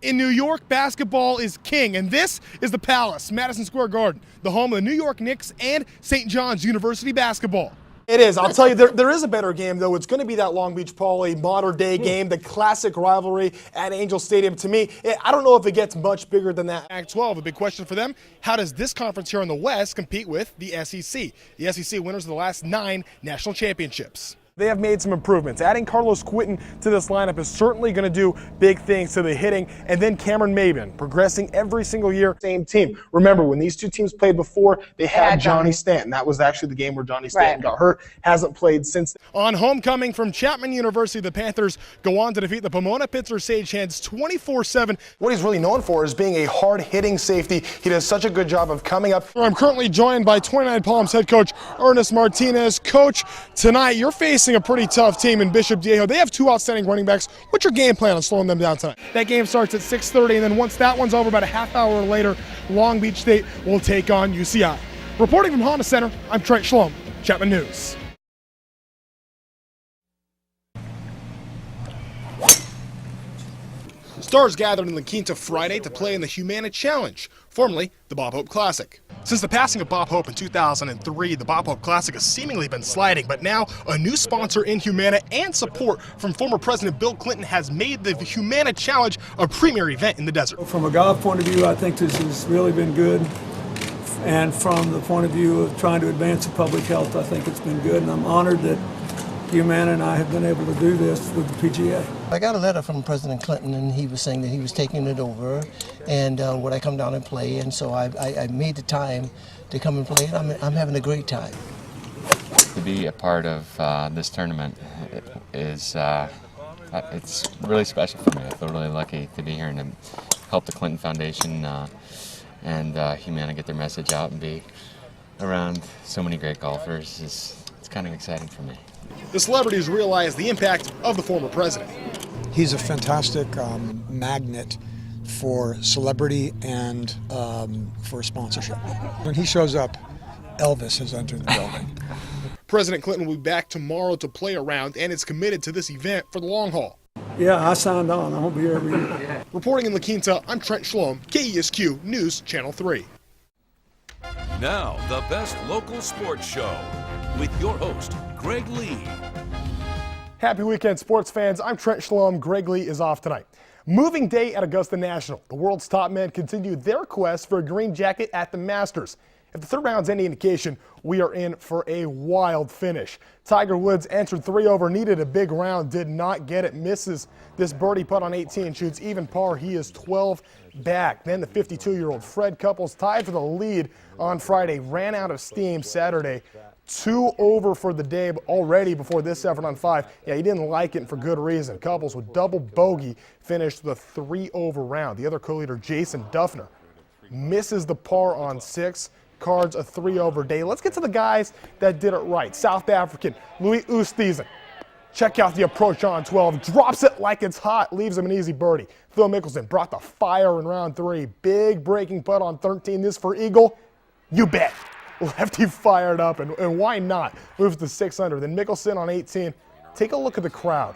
In New York, basketball is king, and this is the Palace, Madison Square Garden, the home of the New York Knicks and St. John's University basketball. It is. I'll tell you, there is a better game, though. It's going to be that Long Beach Poly modern-day game, the classic rivalry at Angel Stadium. To me, I don't know if it gets much bigger than that. Pac-12, a big question for them. How does this conference here in the West compete with the SEC? The SEC winners of the last 9 national championships. They have made some improvements. Adding Carlos Quinton to this lineup is certainly going to do big things to the hitting. And then Cameron Maben, progressing every single year. Same team. Remember, when these two teams played before, they had Johnny Stanton. That was actually the game where Johnny Stanton got hurt. Hasn't played since. On homecoming from Chapman University, the Panthers go on to defeat the Pomona-Pittsburgh Sagehands 24-7. What he's really known for is being a hard-hitting safety. He does such a good job of coming up. I'm currently joined by 29 Palms head coach Ernest Martinez. Coach, tonight you're facing a pretty tough team in Bishop Viejo. They have 2 outstanding running backs. What's your game plan on slowing them down tonight? That game starts at 6:30, and then once that one's over, about a half hour later, Long Beach State will take on UCI. Reporting from Honda Center, I'm Trent Schlom, Chapman News. Stars gathered in La Quinta Friday to play in the Humana Challenge, formerly the Bob Hope Classic. Since the passing of Bob Hope in 2003, the Bob Hope Classic has seemingly been sliding, but now a new sponsor in Humana and support from former President Bill Clinton has made the Humana Challenge a premier event in the desert. From a golf point of view, I think this has really been good. And from the point of view of trying to advance the public health, I think it's been good. And I'm honored that Humana and I have been able to do this with the PGA. I got a letter from President Clinton, and he was saying that he was taking it over, and would I come down and play? And so I made the time to come and play, and I'm having a great time. To be a part of this tournament is it's really special for me. I feel really lucky to be here and to help the Clinton Foundation and Humana get their message out and be around so many great golfers. It's kind of exciting for me. The celebrities realize the impact of the former president. He's a fantastic magnet for celebrity and for sponsorship. When he shows up, Elvis has entered the building. President Clinton will be back tomorrow to play around and is committed to this event for the long haul. Yeah, I signed on. I won't be here every year. Reporting in La Quinta, I'm Trent Schlom, KESQ News Channel 3. Now, the best local sports show with your host, Greg Lee. Happy weekend, sports fans. I'm Trent Schlom. Greg Lee is off tonight. Moving day at Augusta National. The world's top men continue their quest for a green jacket at the Masters. If the third round's any indication, we are in for a wild finish. Tiger Woods entered 3 over, needed a big round, did not get it, misses this birdie putt on 18, shoots even par. He is 12 back. Then the 52-year-old Fred Couples tied for the lead on Friday, ran out of steam Saturday. 2 over for the day already before this effort on 5. Yeah, he didn't like it for good reason. Couples with double bogey finished the 3 over round. The other co-leader, Jason Duffner, misses the par on 6. Cards a 3 over day. Let's get to the guys that did it right. South African Louis Oosthuizen. Check out the approach on 12. Drops it like it's hot. Leaves him an easy birdie. Phil Mickelson brought the fire in round 3. Big breaking putt on 13. This for eagle? You bet. Lefty fired up, and why not? Moves to 6 under. Then Mickelson on 18. Take a look at the crowd.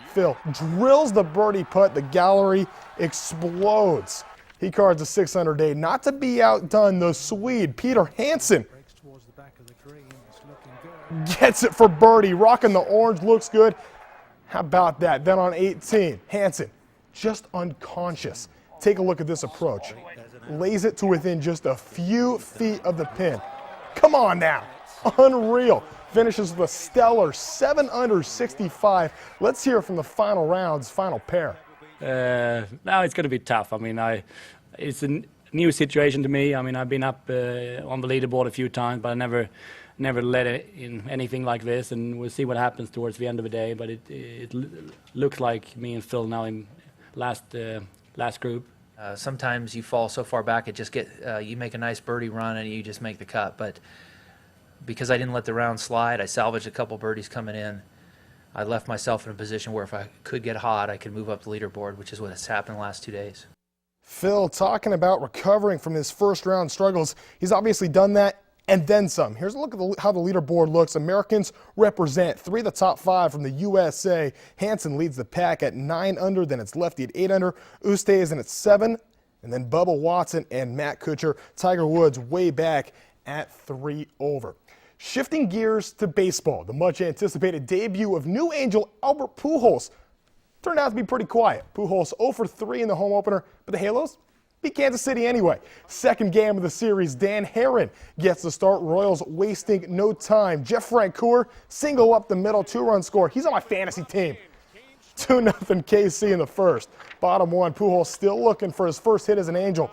Phil drills the birdie putt. The gallery explodes. He cards a 6 under day. Not to be outdone, the Swede Peter Hansen gets it for birdie. Rocking the orange, looks good. How about that? Then on 18, Hansen just unconscious. Take a look at this approach. Lays it to within just a few feet of the pin. Come on now. Unreal. Finishes with a stellar 7 under 65. Let's hear from the final round's final pair. Now it's going to be tough. I mean, it's a new situation to me. I mean, I've been up on the leaderboard a few times, but I never led it in anything like this, and we'll see what happens towards the end of the day. But it looks like me and Phil now in last group. Sometimes you fall so far back, it just you make a nice birdie run and you just make the cut. But because I didn't let the round slide, I salvaged a couple birdies coming in. I left myself in a position where if I could get hot, I could move up the leaderboard, which is what has happened the last 2 days. Phil talking about recovering from his first round struggles. He's obviously done that and then some. Here's a look at how the leaderboard looks. Americans represent 3 of the top 5 from the USA. Hansen leads the pack at 9 under, then it's Lefty at 8 under. Uste is in at 7, and then Bubba Watson and Matt Kuchar. Tiger Woods way back at 3 over. Shifting gears to baseball, the much anticipated debut of new Angel Albert Pujols turned out to be pretty quiet. Pujols 0 for 3 in the home opener, but the Halos beat Kansas City anyway. Second game of the series, Dan Herron gets the start. Royals wasting no time. Jeff Francoeur single up the middle, 2-run score. He's on my fantasy team. 2-0 KC in the first. Bottom 1, Pujols still looking for his first hit as an Angel.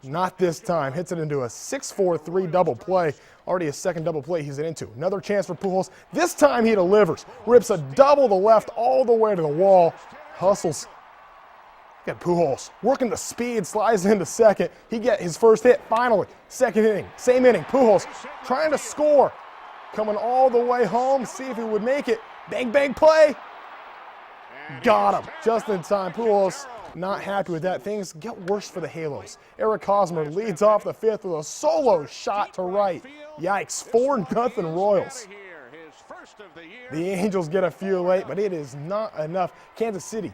Not this time. Hits it into a 6-4-3 double play. Already a second double play he's into. Another chance for Pujols. This time he delivers. Rips a double to left all the way to the wall. Hustles. Got Pujols working the speed, slides into second. He get his first hit finally. Second inning, same inning. Pujols trying to score. Coming all the way home. See if he would make it. Bang, bang play. Got him just in time. Pujols not happy with that. Things get worse for the Halos. Eric Hosmer leads off the 5th with a solo shot to right. Yikes, 4-0 Royals. The Angels get a few late, but it is not enough. Kansas City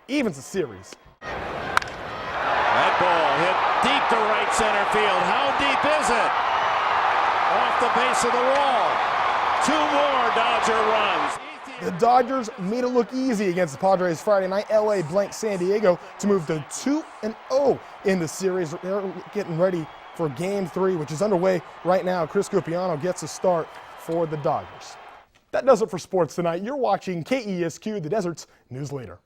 evens the series. That ball hit deep to right center field. How deep is it? Off the base of the wall. 2 more Dodger runs. The Dodgers made it look easy against the Padres Friday night. LA blanked San Diego to move to 2-0 in the series. They're getting ready for Game 3, which is underway right now. Chris Cupiano gets a start for the Dodgers. That does it for sports tonight. You're watching KESQ, the Desert's news leader.